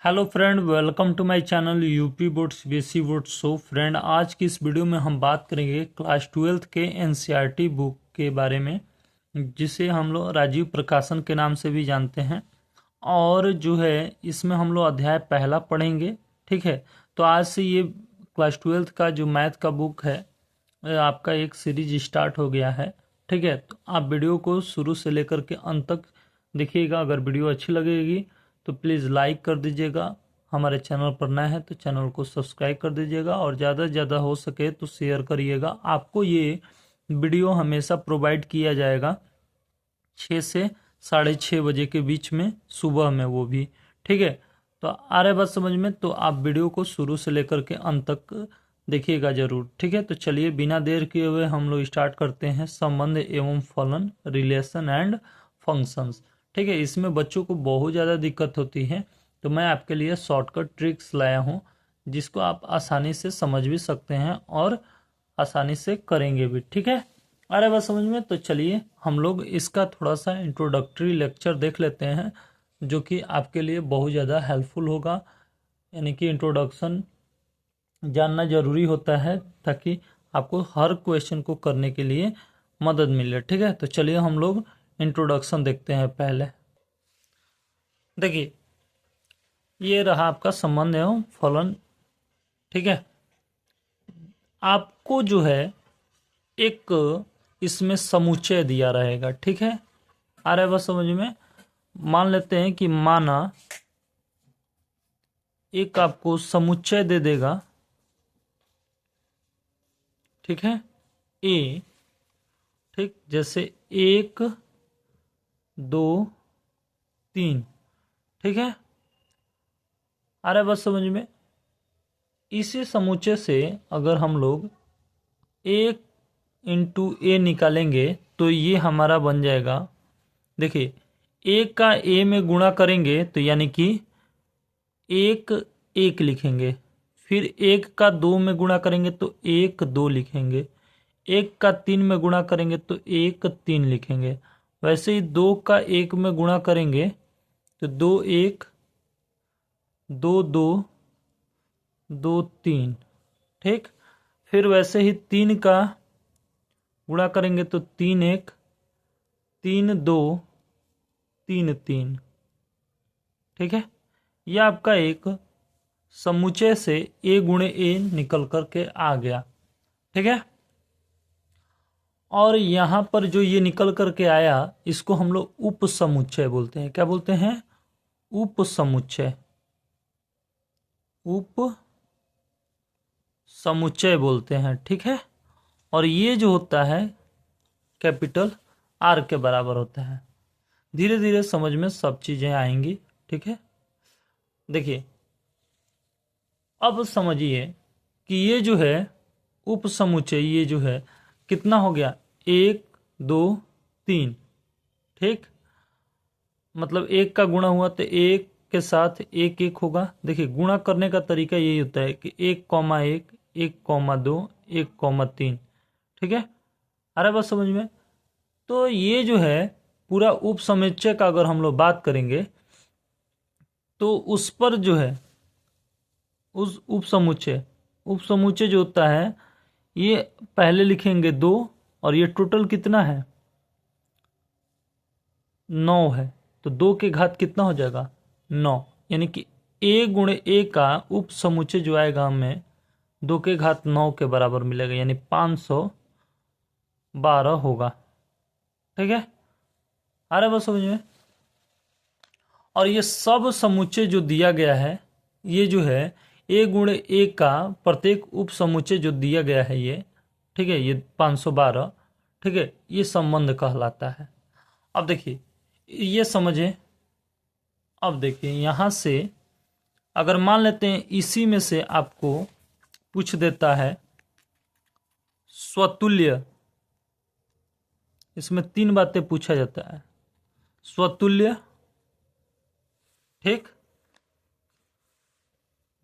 Hello friend, welcome to my channel UP board CBSE board. So friend, आज की इस video में हम बात करेंगे क्लास 12th के एनसीईआरटी बुक के बारे में, जिसे हम लोग राजीव प्रकाशन के नाम से भी जानते हैं। और जो है इसमें हम लोग अध्याय पहला पढ़ेंगे। ठीक है, तो आज से ये क्लास 12th का जो मैथ का बुक है आपका एक सीरीज स्टार्ट हो गया है। ठीक है, तो आप वीडियो को शुरू से लेकर के अंत तक देखिएगा। अगर वीडियो अच्छी लगेगी तो प्लीज़ लाइक कर दीजिएगा। हमारे चैनल पर नए हैं तो चैनल को सब्सक्राइब कर दीजिएगा, और ज़्यादा से ज़्यादा हो सके तो शेयर करिएगा। आपको ये वीडियो हमेशा प्रोवाइड किया जाएगा 6 से 6:30 बजे के बीच में, सुबह में वो भी। ठीक है, तो आ रहा है बात समझ में? तो आप वीडियो को शुरू से लेकर के अंत तक देखिएगा जरूर। ठीक है, तो चलिए बिना देर किए हुए हम लोग स्टार्ट करते हैं। संबंध एवं फलन, रिलेशन एंड फंक्शंस। ठीक है, इसमें बच्चों को बहुत ज़्यादा दिक्कत होती है, तो मैं आपके लिए शॉर्टकट ट्रिक्स लाया हूँ जिसको आप आसानी से समझ भी सकते हैं और आसानी से करेंगे भी। ठीक है, आ रहा है बात समझ में? तो चलिए हम लोग इसका थोड़ा सा इंट्रोडक्टरी लेक्चर देख लेते हैं, जो कि आपके लिए बहुत ज़्यादा हेल्पफुल होगा। यानी कि इंट्रोडक्शन जानना जरूरी होता है ताकि आपको हर क्वेश्चन को करने के लिए मदद मिले। ठीक है, तो चलिए हम लोग इंट्रोडक्शन देखते हैं पहले। देखिए, ये रहा आपका संबंध एवं फलन। ठीक है, आपको जो है एक इसमें समुच्चय दिया रहेगा। ठीक है, आ रहा है बस समझ में? मान लेते हैं कि माना एक आपको समुच्चय दे देगा। ठीक है, ए। ठीक, जैसे 1 2 3। ठीक है, आ रहा है बस समझ में? इसी समुच्चय से अगर हम लोग 1 × a निकालेंगे तो ये हमारा बन जाएगा। देखिए, 1 का a में गुणा करेंगे तो यानी कि 1 1 लिखेंगे। फिर 1 का 2 में गुणा करेंगे तो 1 2 लिखेंगे। 1 का 3 में गुणा करेंगे तो 1 3 लिखेंगे। वैसे ही 2 का 1 में गुणा करेंगे तो 2 1 2 2 2 3। ठीक, फिर वैसे ही 3 का गुणा करेंगे तो 3 1 3 2 3 3। ठीक है, यह आपका एक समुच्चय से a × a निकल करके आ गया। ठीक है, और यहां पर जो ये निकल करके आया इसको हम लोग उप समुच्चय बोलते हैं। क्या बोलते हैं? उप समुच्चय। उप समुच्चय बोलते हैं। ठीक है, और ये जो होता है कैपिटल R के बराबर होता है। धीरे धीरे समझ में सब चीजें आएंगी। ठीक है, देखिए अब समझिए कि ये जो है उप समुच्चय, ये जो है कितना हो गया? 1 2 3। ठीक, मतलब 1 का गुणा हुआ तो 1 के साथ 1 1 होगा। देखिए, गुणा करने का तरीका यही होता है कि 1, 1, 1, 2, 1, 3। ठीक है, अरे बस समझ में? तो ये जो है पूरा उप समुच्चय का अगर हम लोग बात करेंगे तो उस पर जो है उस उप समुच्चय जो होता है ये पहले लिखेंगे 2, और ये टोटल कितना है? 9 है। तो 2 के घात कितना हो जाएगा? 9। यानी कि a × a का उप समुच्चय जो आएगा हमें 2 के घात 9 के बराबर मिलेगा, यानी 512 होगा। ठीक है, आ रहा है बस समझ में? और ये सब समुच्चय जो दिया गया है, ये जो है a × a का प्रत्येक उप समुच्चय जो दिया गया है ये, ठीक है, ये 512। ठीक है, ये संबंध कहलाता है। अब देखिए, ये समझे। अब देखिए यहां से अगर मान लेते हैं इसी में से आपको पूछ देता है स्वतुल्य। इसमें 3 बातें पूछा जाता है। स्वतुल्य, ठीक,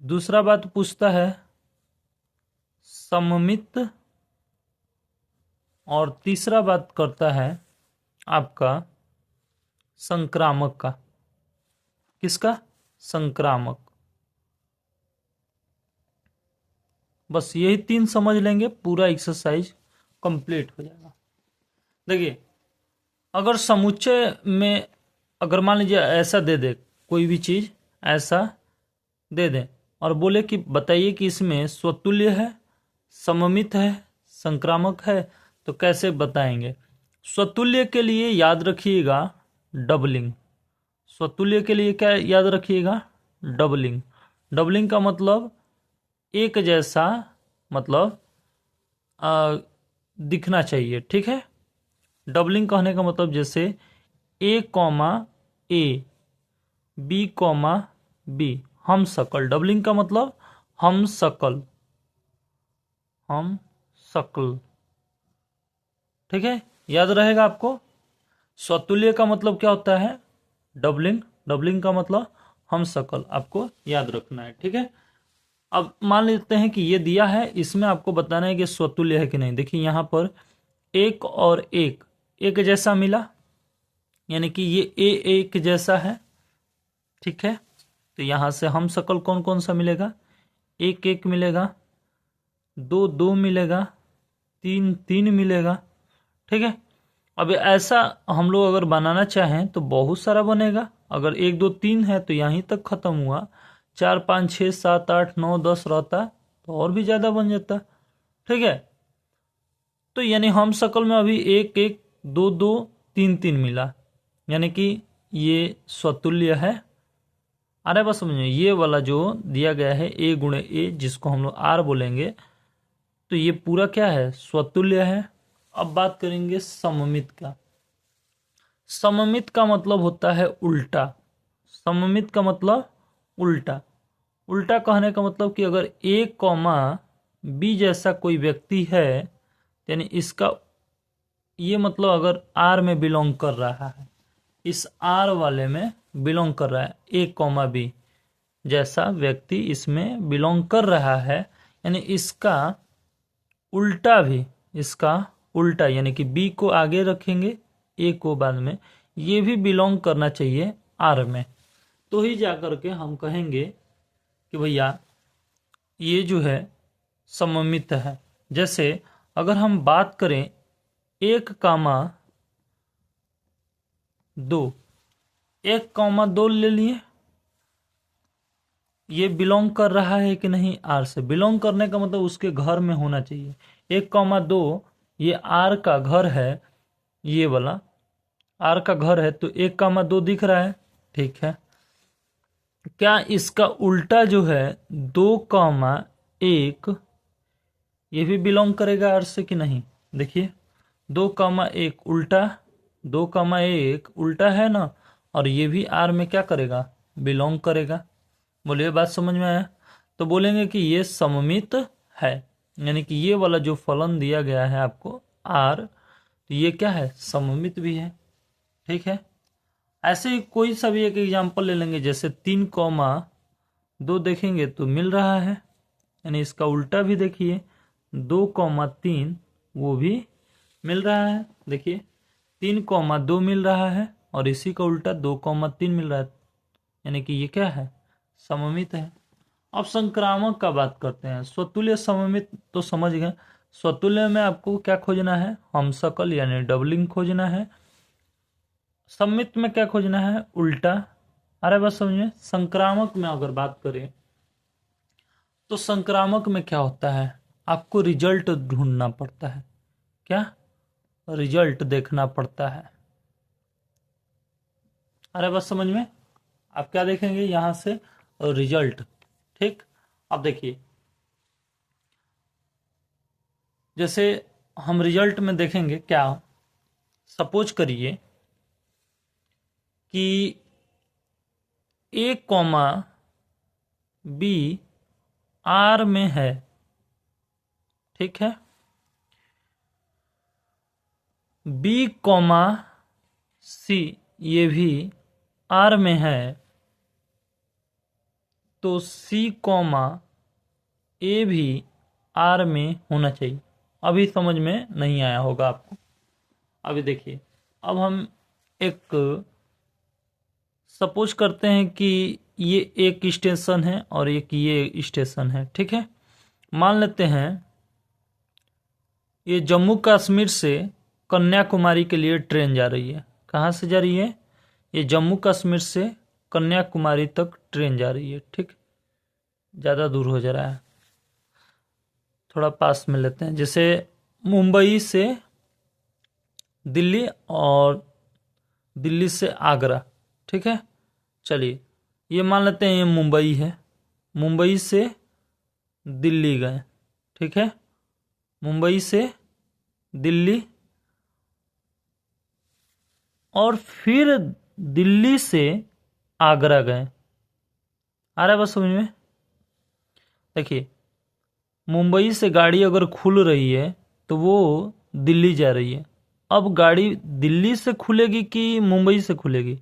दूसरा बात पूछता है सममित, और तीसरा बात करता है आपका संक्रामक का। किसका? संक्रामक। बस यही 3 समझ लेंगे, पूरा एक्सरसाइज कंप्लीट हो जाएगा। देखिए, अगर समुच्चय में अगर मान लीजिए ऐसा दे दे, कोई भी चीज ऐसा दे दे और बोले कि बताइए कि इसमें स्वतुल्य है, सममित है, संक्रामक है, तो कैसे बताएंगे? स्वतुल्य के लिए याद रखिएगा डबलिंग। स्वतुल्य के लिए क्या याद रखिएगा? डबलिंग। डबलिंग का मतलब एक जैसा, मतलब दिखना चाहिए, ठीक है। डबलिंग कहने का मतलब जैसे ए कॉमा ए, बी कॉमा बी, हम सकल। डबलिंग का मतलब हम सकल, हम सकल, ठीक है, याद रहेगा आपको। स्वतुल्य का मतलब क्या होता है? डबलिंग। डबलिंग का मतलब हम सकल, आपको याद रखना है, ठीक है। अब मान लेते हैं कि ये दिया है, इसमें आपको बताना है कि स्वतुल्य है कि नहीं। देखिए यहां पर एक और एक एक जैसा मिला, यानी कि ये ए एक जैसा है, ठीक है। तो यहां से हम सकल कौन कौन सा मिलेगा? एक एक मिलेगा, दो दो मिलेगा, तीन तीन मिलेगा, ठीक है। अब ऐसा हम लोग अगर बनाना चाहें तो बहुत सारा बनेगा। अगर एक दो तीन है तो यहीं तक खत्म हुआ, 4 5 6 7 8 9 10 रहता तो और भी ज्यादा बन जाता, ठीक है। तो यानी हम सकल में अभी एक एक दो दो तीन तीन मिला, यानी कि ये स्वतुल्य है। अरे बस समझिए, ये वाला जो दिया गया है ए गुणे ए, जिसको हम लोग आर बोलेंगे, तो ये पूरा क्या है? स्वतुल्य है। अब बात करेंगे सममित का। सममित का मतलब होता है उल्टा। सममित का मतलब उल्टा। उल्टा कहने का मतलब कि अगर ए कॉमा बी जैसा कोई व्यक्ति है, यानी इसका ये मतलब अगर आर में बिलोंग कर रहा है, इस आर वाले में बिलोंग कर रहा है, ए कॉमा बी जैसा व्यक्ति इसमें बिलोंग कर रहा है, यानी इसका उल्टा भी, इसका उल्टा यानी कि बी को आगे रखेंगे, ए को बाद में, ये भी बिलोंग करना चाहिए आर में, तो ही जाकर के हम कहेंगे कि भैया ये जो है सममित है। जैसे अगर हम बात करें 1,2, 1,2 ले लिए, ये बिलोंग कर रहा है कि नहीं आर से? बिलोंग करने का मतलब उसके घर में होना चाहिए। 1,2 ये आर का घर है, ये वाला आर का घर है, तो 1,2 दिख रहा है, ठीक है। क्या इसका उल्टा जो है 2,1 ये भी बिलोंग करेगा आर से कि नहीं? देखिए 2,1 उल्टा, 2,1 उल्टा है ना, और ये भी आर में क्या करेगा? बिलोंग करेगा। बोलिए बात समझ में आया? तो बोलेंगे कि ये सममित है, यानी कि ये वाला जो फलन दिया गया है आपको आर, तो ये क्या है? सममित भी है, ठीक है। ऐसे ही कोई सा भी एक एग्जांपल ले लेंगे, जैसे 3,2 देखेंगे तो मिल रहा है, यानी इसका उल्टा भी देखिए 2,3 वो भी मिल रहा है। देखिए 3,2 मिल रहा है और इसी का उल्टा 2,3 मिल रहा है, यानी कि ये क्या है? सममित है। अब संक्रामक का बात करते हैं। स्वतुल्य सममित तो समझ गए। स्वतुल्य में आपको क्या खोजना है? हमसकल यानी डबलिंग खोजना है। सममित में क्या खोजना है? उल्टा। अरे बस समझिए, संक्रामक में अगर बात करें तो संक्रामक में क्या होता है? आपको रिजल्ट ढूंढना पड़ता है। क्या? रिजल्ट देखना पड़ता है। अरे बस समझ में, आप क्या देखेंगे यहां से? रिजल्ट, ठीक। अब देखिए, जैसे हम रिजल्ट में देखेंगे क्या, सपोज करिए कि ए कॉमा बी आर में है, ठीक है। बी कॉमा सी ये भी आर में है, तो सी कॉमा ए भी आर में होना चाहिए। अभी समझ में नहीं आया होगा आपको। अभी देखिए, अब हम एक सपोज करते हैं कि ये एक स्टेशन है और एक ये स्टेशन है, ठीक है। मान लेते हैं ये जम्मू कश्मीर से कन्याकुमारी के लिए ट्रेन जा रही है। कहाँ से जा रही है? ये जम्मू कश्मीर से कन्याकुमारी तक ट्रेन जा रही है, ठीक। ज़्यादा दूर हो जा रहा है, थोड़ा पास में लेते हैं। जैसे मुंबई से दिल्ली और दिल्ली से आगरा, ठीक है। चलिए ये मान लेते हैं ये मुंबई है, मुंबई से दिल्ली गए, ठीक है। मुंबई से दिल्ली और फिर दिल्ली से आगरा गए। आ रहा है बस समझ में? देखिए मुंबई से गाड़ी अगर खुल रही है तो वो दिल्ली जा रही है। अब गाड़ी दिल्ली से खुलेगी कि मुंबई से खुलेगी?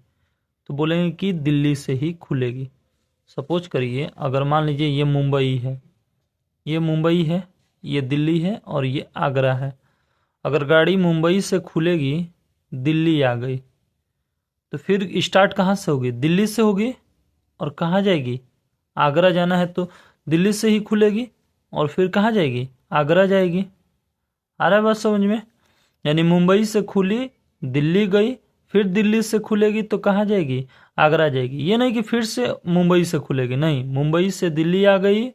तो बोलेंगे कि दिल्ली से ही खुलेगी। सपोज करिए अगर मान लीजिए ये मुंबई है, ये मुंबई है, ये दिल्ली है और ये आगरा है। अगर गाड़ी मुंबई से खुलेगी, दिल्ली आ गई, तो फिर स्टार्ट कहाँ से होगी? दिल्ली से होगी। और कहाँ जाएगी? आगरा जाना है तो दिल्ली से ही खुलेगी और फिर कहाँ जाएगी? आगरा जाएगी। आ रहा है बात समझ में? यानी मुंबई से खुली, दिल्ली गई, फिर दिल्ली से खुलेगी तो कहाँ जाएगी? आगरा जाएगी। ये नहीं कि फिर से मुंबई से खुलेगी, नहीं, मुंबई से दिल्ली आ गई,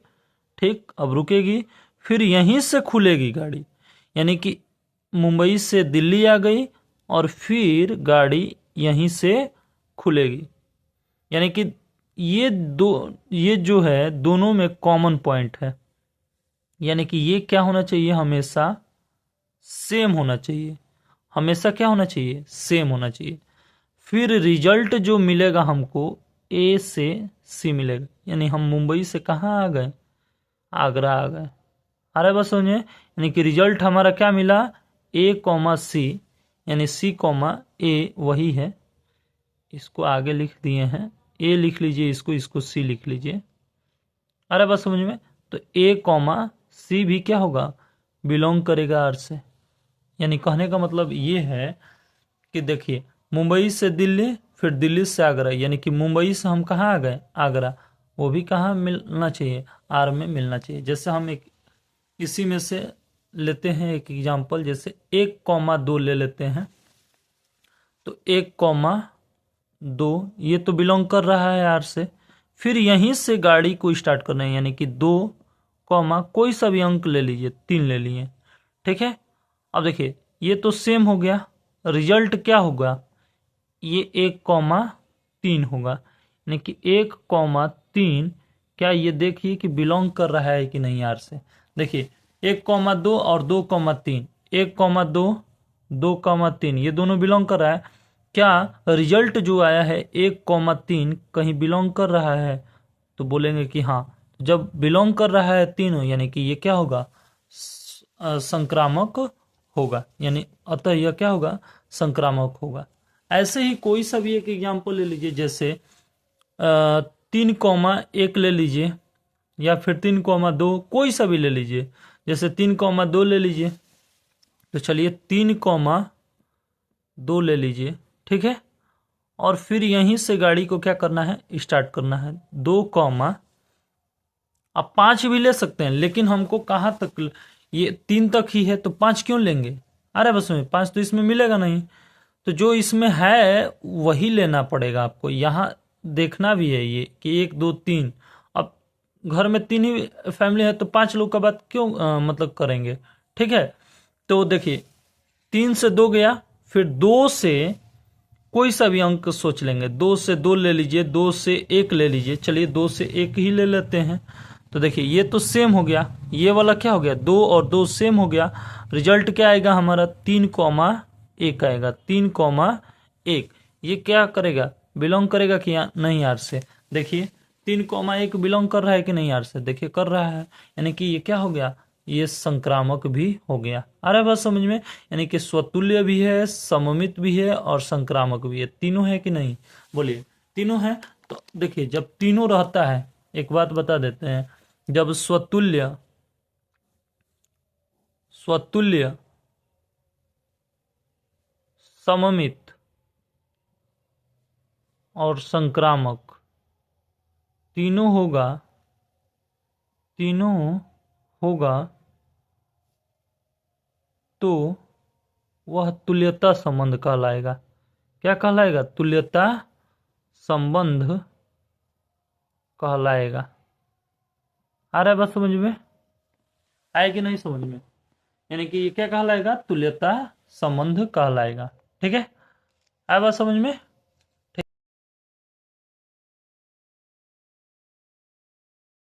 ठीक। अब रुकेगी, फिर यहीं से खुलेगी गाड़ी। यानी कि मुंबई से दिल्ली आ गई और फिर गाड़ी यहीं से खुलेगी। यानी कि ये जो है दोनों में कॉमन पॉइंट है। यानी कि ये क्या होना चाहिए? हमेशा सेम होना चाहिए। हमेशा क्या होना चाहिए? सेम होना चाहिए। फिर रिजल्ट जो मिलेगा हमको ए से सी मिलेगा। यानी हम मुंबई से कहाँ आ गए? आगरा आ गए। आ रहा है बस समझे? यानी कि रिजल्ट हमारा क्या मिला? ए कॉमा सी, यानी सी कॉमा ए वही है। इसको आगे लिख दिए हैं, ए लिख लीजिए, इसको सी लिख लीजिए। आ रहा है बस समझ में? तो ए कॉमा सी भी क्या होगा? बिलोंग करेगा आर से। यानी कहने का मतलब ये है कि देखिए मुंबई से दिल्ली, फिर दिल्ली से आगरा, यानी कि मुंबई से हम कहाँ आ गए? आगरा। वो भी कहाँ मिलना चाहिए? आर में मिलना चाहिए। जैसे हम एक इसी में से लेते हैं एक एग्जांपल, जैसे 1,2 ले लेते हैं। तो 1,2 ये तो बिलोंग कर रहा है आर से। फिर यहीं से गाड़ी को स्टार्ट करना है, यानी कि 2 कॉमा कोई सा भी अंक ले लीजिए, 3 ले लिए, ठीक है। अब देखिए ये तो सेम हो गया। रिजल्ट क्या होगा? ये 1,3 होगा। यानी कि 1,3 क्या ये देखिए कि बिलोंग कर रहा है कि नहीं आर से? देखिए 1,2 और 2,3, 1,2 2,3 ये दोनों बिलोंग कर रहा है। क्या रिजल्ट जो आया है 1,3 कहीं बिलोंग कर रहा है? तो बोलेंगे कि हाँ। जब बिलोंग कर रहा है तीनों, यानी कि ये क्या होगा? संक्रामक होगा। यानी अतः यह क्या होगा? संक्रामक होगा। ऐसे ही कोई सा भी एक एग्जाम्पल ले लीजिए, जैसे 3,1 ले लीजिए, या फिर 3,2 कोई सा भी ले लीजिए। जैसे 3,2 ले लीजिए, तो चलिए 3,2 ले लीजिए, ठीक है। और फिर यहीं से गाड़ी को क्या करना है? स्टार्ट करना है। 2 कॉमा, अब 5 भी ले सकते हैं, लेकिन हमको कहाँ तक? ये 3 तक ही है तो 5 क्यों लेंगे? अरे बस में 5 तो इसमें मिलेगा नहीं, तो जो इसमें है वही लेना पड़ेगा आपको। यहाँ देखना भी है ये कि 1 2 3। अब घर में 3 ही फैमिली है तो 5 लोग का बात क्यों मतलब करेंगे, ठीक है। तो देखिए 3 से 2 गया, फिर 2 से कोई सा भी अंक सोच लेंगे। 2 से 2 ले लीजिए, 2 से 1 ले लीजिए। चलिए 2 से 1 ही ले लेते हैं। तो देखिए ये तो सेम हो गया, ये वाला क्या हो गया? 2 और 2 सेम हो गया। रिजल्ट क्या आएगा हमारा? 3,1 आएगा। 3,1 ये क्या करेगा? बिलोंग करेगा कि नहीं आर से? देखिए 3,1 बिलोंग कर रहा है कि नहीं आर से? देखिए कर रहा है। यानी कि ये क्या हो गया? ये संक्रामक भी हो गया। आ रहा है बात समझ में? यानी कि स्वतुल्य भी है, सममित भी है और संक्रामक भी है। तीनों है कि नहीं? बोलिए तीनों है। तो देखिए जब तीनों रहता है, एक बात बता देते हैं, जब स्वतुल्य स्वतुल्य सममित और संक्रामक तीनों होगा तो वह तुल्यता संबंध कहलाएगा। क्या कहलाएगा? तुल्यता संबंध कहलाएगा। आ रहा है बात समझ में? आए कि नहीं समझ में? यानी कि ये क्या कहलाएगा? तुल्यता संबंध कहलाएगा। ठीक है, आया बात समझ में?